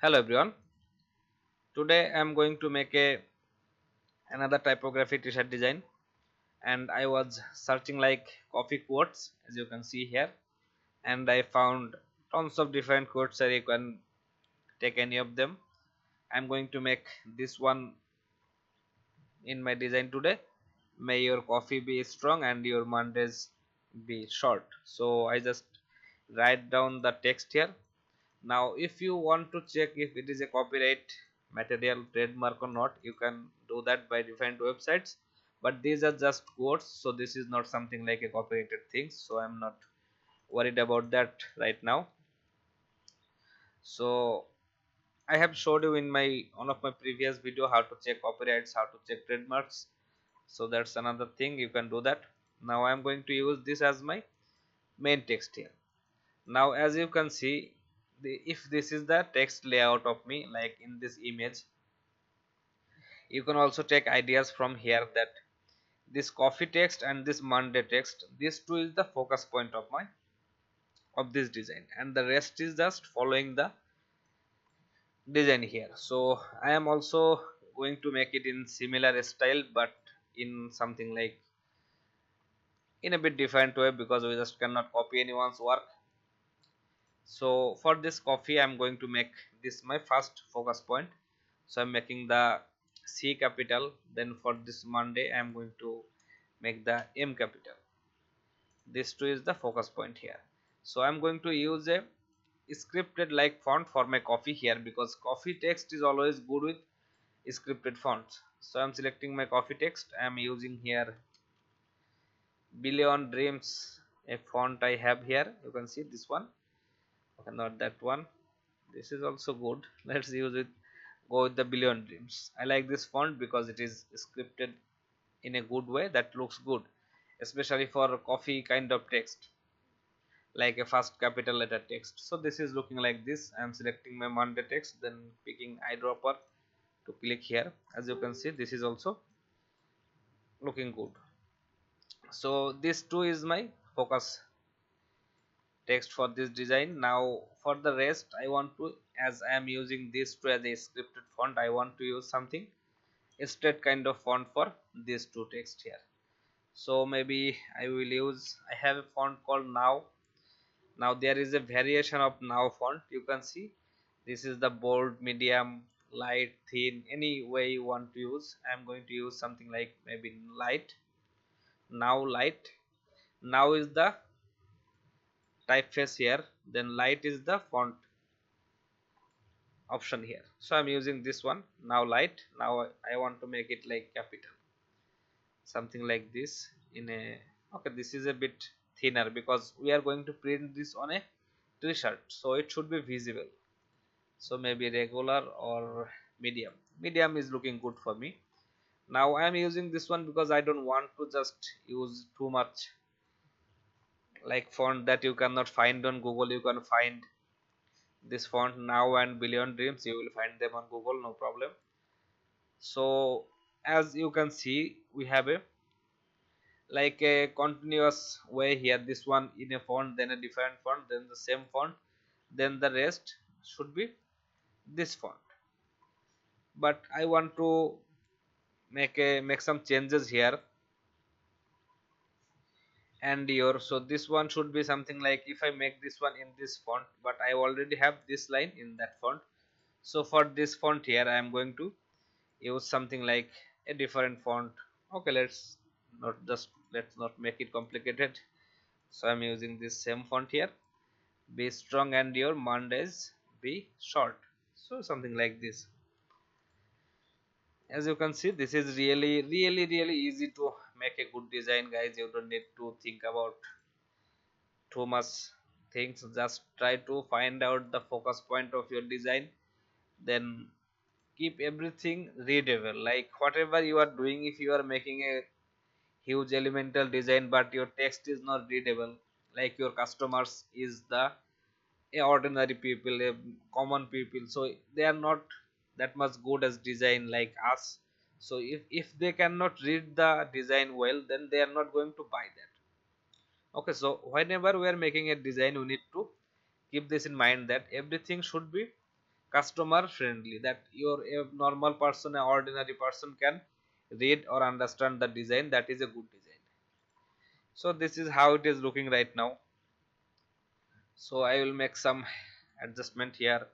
Hello everyone. Today I am going to make another typography t-shirt design, and I was searching like coffee quotes as you can see here, and I found tons of different quotes that you can take any of them. I'm going to make this one in my design today. May your coffee be strong and your Mondays be short. So I just write down the text here. Now if you want to check if it is a copyright material trademark or not, you can do that by different websites, but these are just quotes, so this is not something like a copyrighted thing, so I'm not worried about that right now. So I have showed you in my one of my previous video how to check copyrights, how to check trademarks, so that's another thing, you can do that. Now I'm going to use this as my main text here. Now as you can see, if this is the text layout of me like in this image, you can also take ideas from here that this coffee text and this Monday text, this two is the focus point of my of this design, and the rest is just following the design here. So I am also going to make it in similar style, but in something like in a bit different way, because we just cannot copy anyone's work. So for this coffee I'm going to make this my first focus point, so I'm making the C capital. Then for this Monday I'm going to make the M capital. This two is the focus point here. So I'm going to use a scripted like font for my coffee here, because coffee text is always good with scripted fonts. So I'm selecting my coffee text. I'm using here Billion Dreams, a font I have here. You can see this one. Okay, not that one. This is also good. Let's use it. Go with the Billion Dreams. I like this font because it is scripted in a good way that looks good, especially for coffee kind of text, like a first capital letter text. So this is looking like this. I am selecting my Monday text, then picking eyedropper to click here. As you can see, this is also looking good. So this too is my focus text for this design. Now for the rest, I want to, as I am using this two as a scripted font, I want to use something straight kind of font for these two text here. So maybe I will use, I have a font called Now. Now there is a variation of Now font. You can see this is the bold, medium, light, thin, any way you want to use. I'm going to use something like maybe light. Now light. Now is the typeface here, then light is the font option here. So I'm using this one, Now light. Now I want to make it like capital, something like this in a, okay, this is a bit thinner because we are going to print this on a t-shirt, so it should be visible. So maybe regular or medium. Medium is looking good for me. Now I am using this one because I don't want to just use too much like font that you cannot find on Google. You can find this font Now and Billion Dreams, you will find them on Google, no problem. So as you can see, we have a like a continuous way here, this one in a font, then a different font, then the same font, then the rest should be this font. But I want to make some changes here, and your, so this one should be something like, if I make this one in this font, but I already have this line in that font. So for this font here I am going to use something like a different font. Okay, let's not make it complicated. So I'm using this same font here, be strong and your Mondays be short, so something like this. As you can see, this is really easy to make a good design, guys. You don't need to think about too much things. Just try to find out the focus point of your design, then keep everything readable. Like whatever you are doing, if you are making a huge elemental design but your text is not readable, like your customers is the a ordinary people, a common people, so they are not that much good as design like us. So if they cannot read the design well, then they are not going to buy that. Okay, so whenever we are making a design, we need to keep this in mind that everything should be customer friendly, that your a normal person, an ordinary person can read or understand the design. That is a good design. So this is how it is looking right now. So I will make some adjustment here,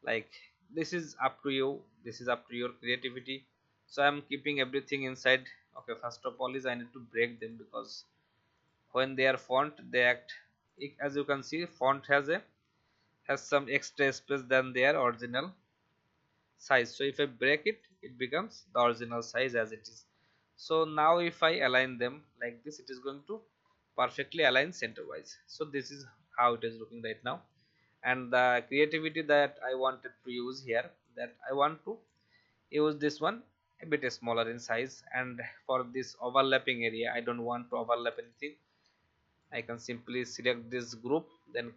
like this is up to you, this is up to your creativity. So I'm keeping everything inside. Okay, first of all is I need to break them, because when they are font they act, as you can see font has some extra space than their original size. So if I break it, it becomes the original size as it is. So now if I align them like this, it is going to perfectly align center wise. So this is how it is looking right now. And the creativity that I wanted to use here, that I want to use this one a bit smaller in size, and for this overlapping area I don't want to overlap anything. I can simply select this group, then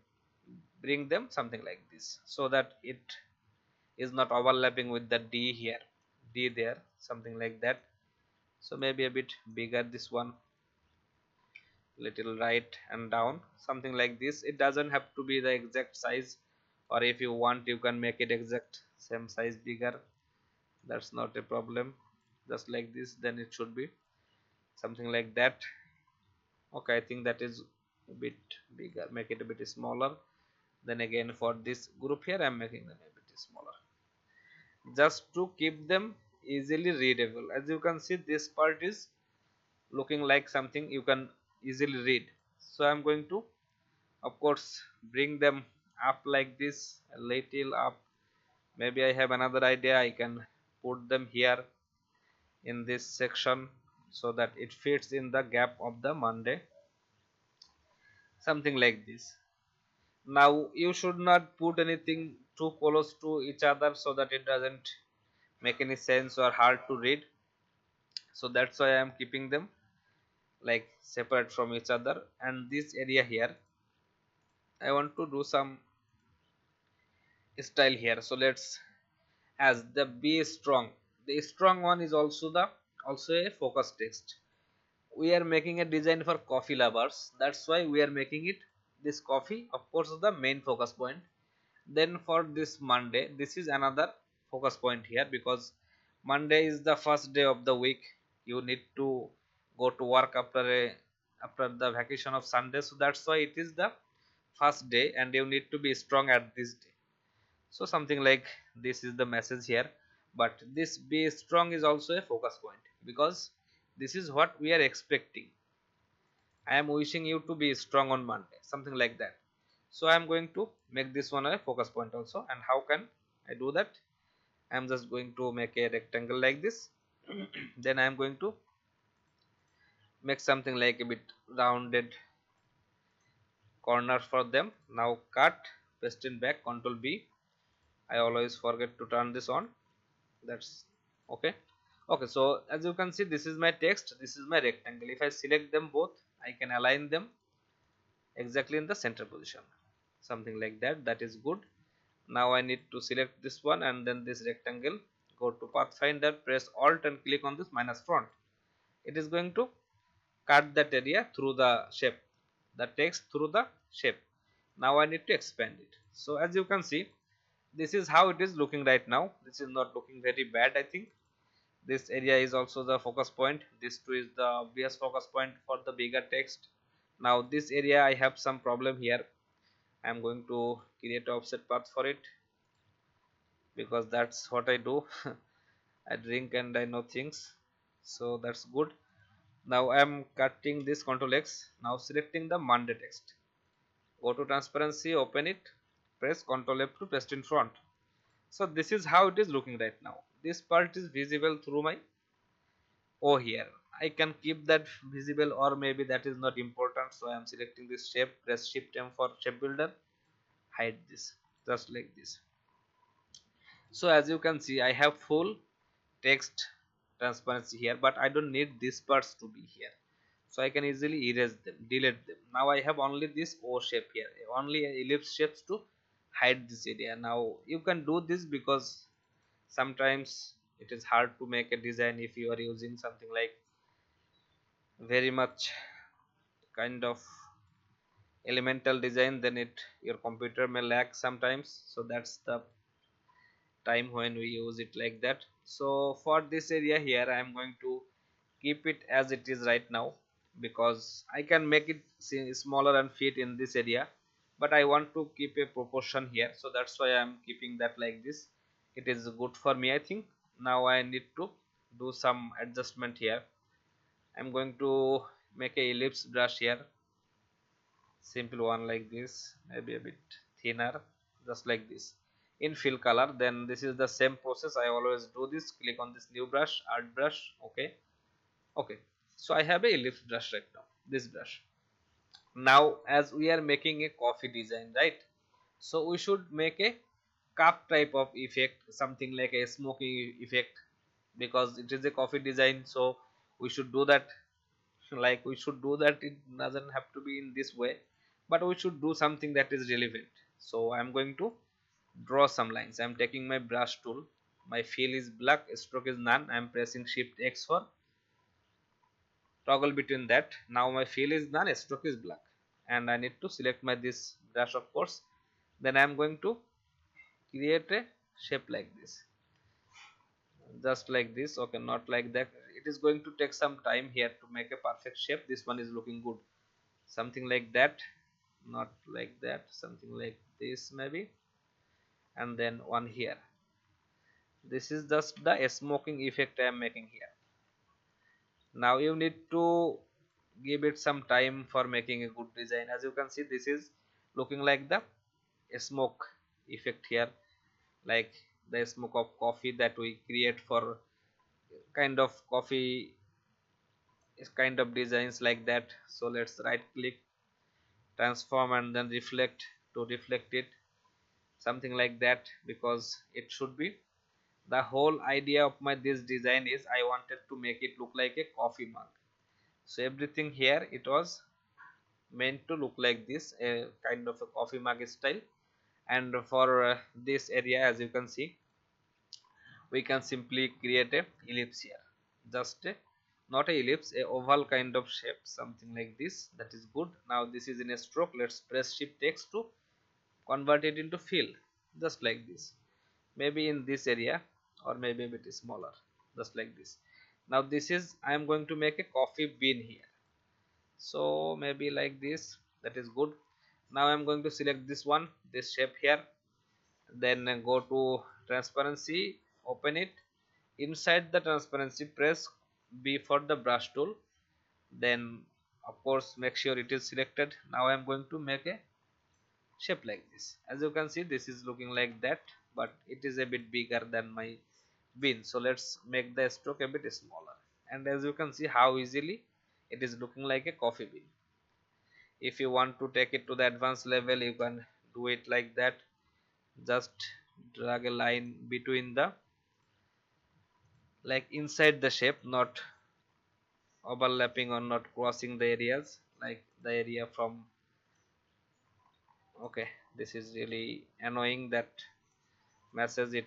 bring them something like this, so that it is not overlapping with the D here, D there, something like that. So maybe a bit bigger this one, little right and down, something like this. It doesn't have to be the exact size, or if you want you can make it exact same size bigger, that's not a problem. Just like this, then it should be something like that. Okay, I think that is a bit bigger, make it a bit smaller. Then again for this group here I'm making them a bit smaller, just to keep them easily readable. As you can see, this part is looking like something you can easily read. So I'm going to, of course, bring them up like this, a little up. Maybe I have another idea, I can put them here in this section, so that it fits in the gap of the Monday, something like this. Now you should not put anything too close to each other, so that it doesn't make any sense or hard to read. So that's why I am keeping them like separate from each other. And this area here I want to do some style here. So let's, as the be strong, the strong one is also a focus text. We are making a design for coffee lovers, that's why we are making it this coffee, of course, is the main focus point. Then for this Monday, this is another focus point here, because Monday is the first day of the week. You need to go to work after the vacation of Sunday, so that's why it is the first day and you need to be strong at this day. So something like this is the message here. But this be strong is also a focus point, because this is what we are expecting. I am wishing you to be strong on Monday, something like that. So I am going to make this one a focus point also. And how can I do that? I am just going to make a rectangle like this. Then I am going to make something like a bit rounded corner for them. Now cut, paste in back, Control B. I always forget to turn this on. That's okay. Okay, so as you can see, this is my text, this is my rectangle. If I select them both, I can align them exactly in the center position, something like that. That is good. Now I need to select this one and then this rectangle. Go to Pathfinder, press Alt and click on this minus front. It is going to cut that area through the shape, the text through the shape. Now I need to expand it. So as you can see, this is how it is looking right now. This is not looking very bad, I think. This area is also the focus point. This too is the obvious focus point for the bigger text. Now this area I have some problem here. I am going to create an offset path for it, because that's what I do. I drink and I know things, so that's good. Now I am cutting this, Ctrl X. Now selecting the Monday text, go to transparency, open it, press Ctrl F to paste in front. So this is how it is looking right now. This part is visible through my O here. I can keep that visible, or maybe that is not important. So I am selecting this shape, press Shift M for shape builder, hide this, just like this. So as you can see, I have full text transparency here, but I don't need these parts to be here. So I can easily erase them, delete them. Now I have only this O shape here, only ellipse shapes to hide this area. Now you can do this, because sometimes it is hard to make a design if you are using something like very much kind of elemental design, then it your computer may lag sometimes. So that's the time when we use it like that. So for this area here I am going to keep it as it is right now, because I can make it smaller and fit in this area, but I want to keep a proportion here, so that's why I am keeping that like this. It is good for me, I think. Now I need to do some adjustment here. I'm going to make a ellipse brush here, simple one like this, maybe a bit thinner, just like this, in fill color. Then this is the same process, I always do this. Click on this new brush, art brush. Okay, okay, so I have a ellipse brush right now, this brush. Now as we are making a coffee design, right, so we should make a cup type of effect, something like a smoking effect, because it is a coffee design. So we should do that, like we should do that. It doesn't have to be in this way, but we should do something that is relevant. So I'm going to draw some lines. I'm taking my brush tool, my fill is black, stroke is none. I'm pressing shift X for toggle between that. Now my fill is none, stroke is black, and I need to select my this brush, of course. Then I'm going to create a shape like this, just like this. Okay, not like that, it is going to take some time here to make a perfect shape. This one is looking good, something like that, not like that, something like this maybe, and then one here. This is just the smoking effect I am making here. Now you need to give it some time for making a good design. As you can see, this is looking like the smoke effect here, like the smoke of coffee that we create for kind of coffee is kind of designs like that. So let's right click, transform, and then reflect to reflect it, something like that, because it should be, the whole idea of my this design is I wanted to make it look like a coffee mug. So everything here, it was meant to look like this, a kind of a coffee mug style. And for this area, as you can see, we can simply create a ellipse here, just a, not a ellipse, a oval kind of shape, something like this. That is good. Now this is in a stroke, let's press shift X to convert it into fill, just like this, maybe in this area, or maybe a bit smaller, just like this. Now this is, I am going to make a coffee bean here, so maybe like this. That is good. Now I'm going to select this one, this shape here, then go to transparency, open it. Inside the transparency, press B for the brush tool, then of course make sure it is selected. Now I am going to make a shape like this. As you can see, this is looking like that, but it is a bit bigger than my bean, so let's make the stroke a bit smaller. And as you can see how easily it is looking like a coffee bean. If you want to take it to the advanced level, you can do it like that. Just drag a line between the, like inside the shape, not overlapping or not crossing the areas, like the area from. Okay, this is really annoying, that message it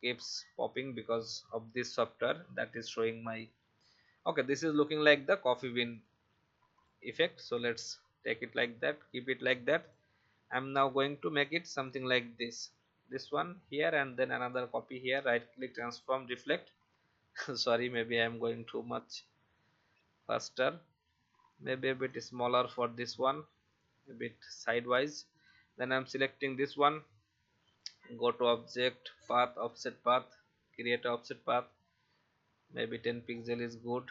keeps popping because of this software that is showing my. Okay, this is looking like the coffee bean effect, so let's take it like that, keep it like that. I'm now going to make it something like this one here, and then another copy here, right click, transform, reflect. Sorry, maybe I'm going too much faster, maybe a bit smaller for this one, a bit sidewise. Then I'm selecting this one, go to object, path, offset path, create offset path, maybe 10 pixel is good.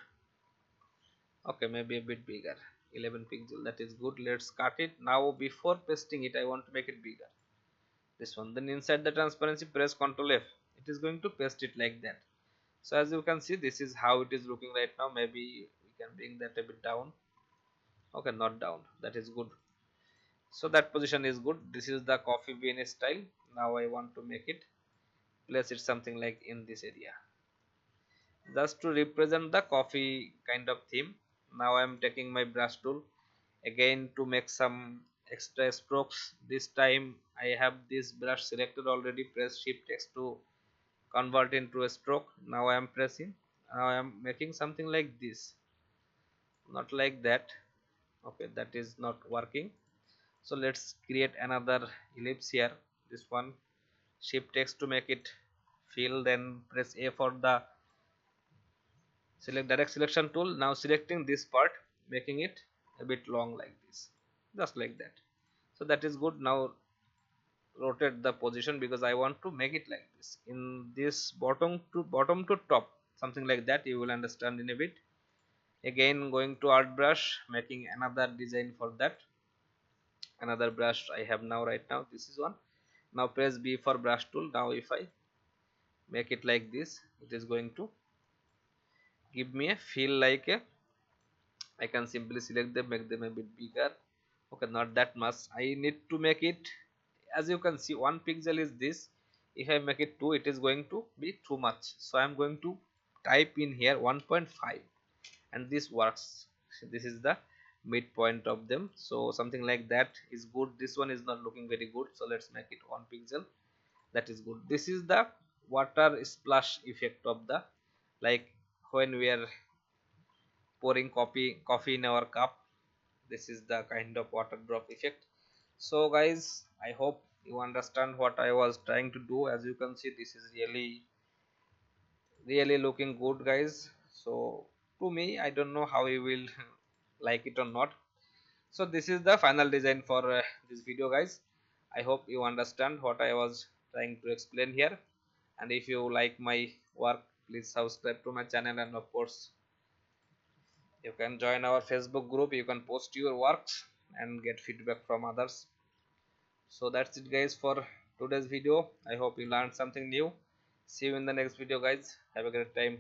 Okay, maybe a bit bigger, 11 pixel, that is good. Let's cut it. Now before pasting it, I want to make it bigger, this one. Then inside the transparency, press Ctrl F, it is going to paste it like that. So as you can see, this is how it is looking right now. Maybe we can bring that a bit down. Okay, not down, that is good. So that position is good. This is the coffee bean style. Now I want to make it, place it something like in this area, just to represent the coffee kind of theme. Now I am taking my brush tool again to make some extra strokes. This time I have this brush selected already, press shift X to convert into a stroke. Now I am pressing, now I am making something like this, not like that. Okay, that is not working. So let's create another ellipse here, this one, shift X to make it fill, then press A for the select direct selection tool. Now selecting this part, making it a bit long like this, just like that. So that is good. Now rotate the position because I want to make it like this in this bottom to top, something like that. You will understand in a bit. Again going to art brush, making another design for that. Another brush I have now, right now this is one. Now press B for brush tool. Now if I make it like this, it is going to give me a feel like a, I can simply select them, make them a bit bigger. Okay, not that much. I need to make it, as you can see, 1 pixel is this. If I make it 2, it is going to be too much. So I am going to type in here 1.5, and this works. This is the midpoint of them. So something like that is good. This one is not looking very good. So let's make it 1 pixel. That is good. This is the water splash effect of the, like when we are pouring coffee in our cup, this is the kind of water drop effect. So guys, I hope you understand what I was trying to do. As you can see, this is really looking good, guys. So to me, I don't know how you will like it or not. So this is the final design for this video, guys. I hope you understand what I was trying to explain here. And if you like my work, please subscribe to my channel, and of course you can join our Facebook group. You can post your works and get feedback from others. So that's it, guys, for today's video. I hope you learned something new. See you in the next video, guys. Have a great time.